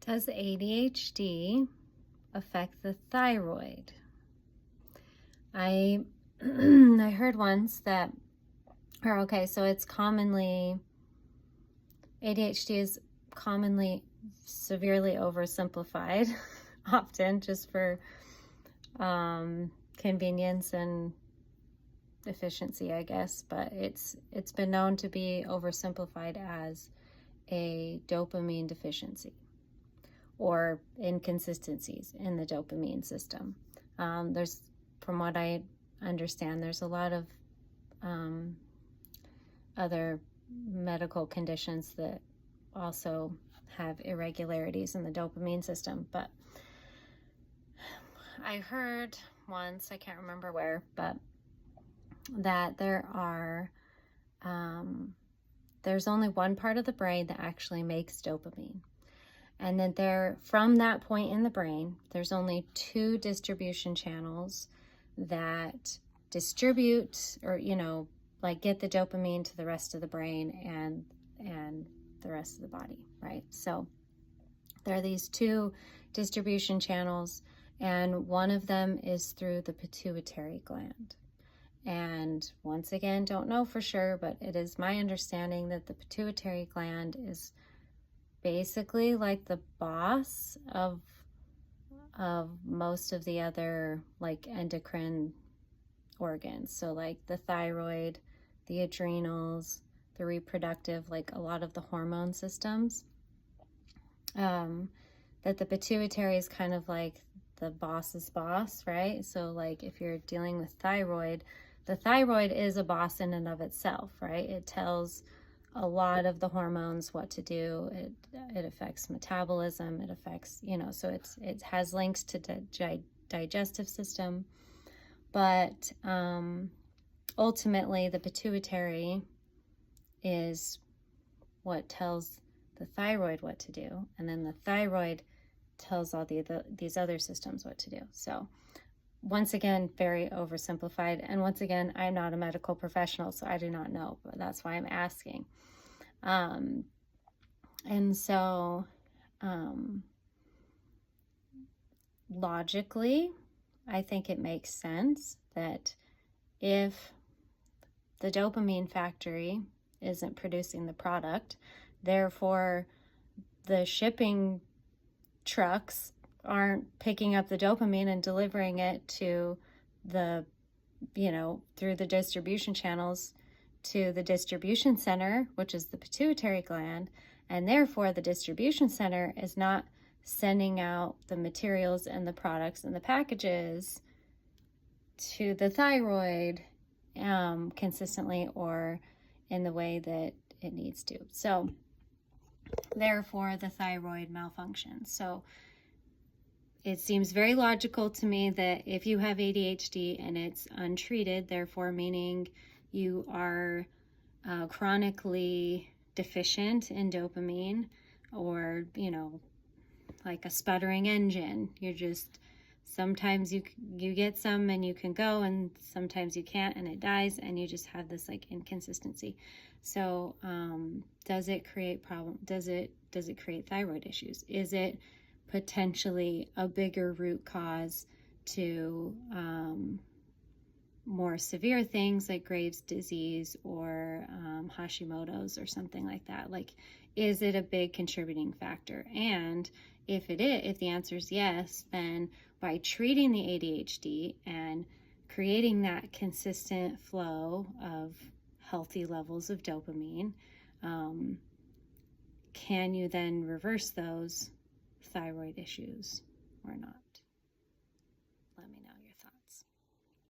Does ADHD affect the thyroid? I I heard once that, or okay, so it's commonly, ADHD is commonly severely oversimplified, often just for convenience and efficiency, I guess, but it's been known to be oversimplified as a dopamine deficiency or inconsistencies in the dopamine system. From what I understand, there's a lot of other medical conditions that also have irregularities in the dopamine system. But I heard once, I can't remember where, but that there's only one part of the brain that actually makes dopamine. And then from that point in the brain, there's only two distribution channels that distribute or, get the dopamine to the rest of the brain and the rest of the body, right? So there are these two distribution channels, and one of them is through the pituitary gland. And once again, don't know for sure, but it is my understanding that the pituitary gland is basically like the boss of most of the other like endocrine organs. So like the thyroid, the adrenals, the reproductive, like a lot of the hormone systems, that the pituitary is kind of like the boss's boss, right? So like if you're dealing with thyroid, the thyroid is a boss in and of itself, right? It tells a lot of the hormones what to do. It affects metabolism. It affects, so it has links to the digestive system. But ultimately, the pituitary is what tells the thyroid what to do. And then the thyroid tells all these other systems what to do. So once again, very oversimplified. And once again, I'm not a medical professional, so I do not know, but that's why I'm asking. And so logically, I think it makes sense that if the dopamine factory isn't producing the product, therefore the shipping trucks aren't picking up the dopamine and delivering it to the, through the distribution channels to the distribution center, which is the pituitary gland, and therefore the distribution center is not sending out the materials and the products and the packages to the thyroid consistently or in the way that it needs to. So therefore the thyroid malfunctions. So it seems very logical to me that if you have ADHD and it's untreated, therefore meaning you are chronically deficient in dopamine, or, like a sputtering engine, you're just, sometimes you get some and you can go, and sometimes you can't and it dies, and you just have this like inconsistency. So does it create does it create thyroid issues? Is it potentially a bigger root cause to more severe things like Graves' disease or Hashimoto's or something like that? Like, is it a big contributing factor? And if the answer is yes, then by treating the ADHD and creating that consistent flow of healthy levels of dopamine, can you then reverse those thyroid issues or not?